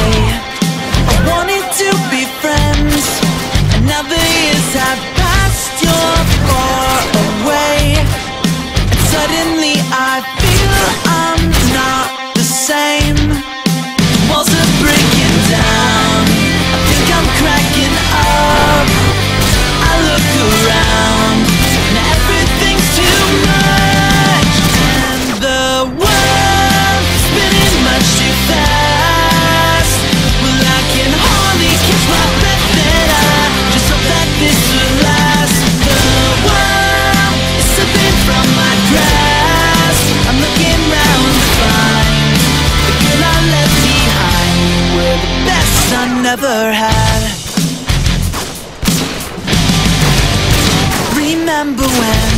way. I wanted to be friends, and now the years have passed, you're far away. And suddenly I feel I'm not the same. The walls are breaking down, I think I'm cracking up. I look around, and everything's too much, and the world's spinning much too fast. Well, I can hardly catch my breath, and I just hope that this will last. The world is slipping from my grasp. I'm looking round to find the girl I left behind. We're the best I never had. Remember when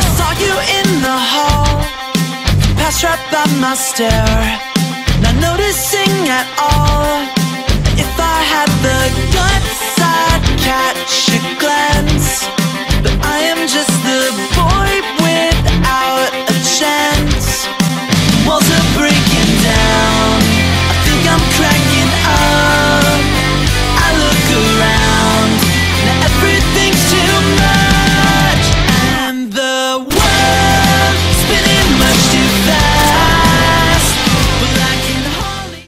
I saw you in the hall, passed right by my stare, not noticing at all. If I had the guts, I'd catch a glance.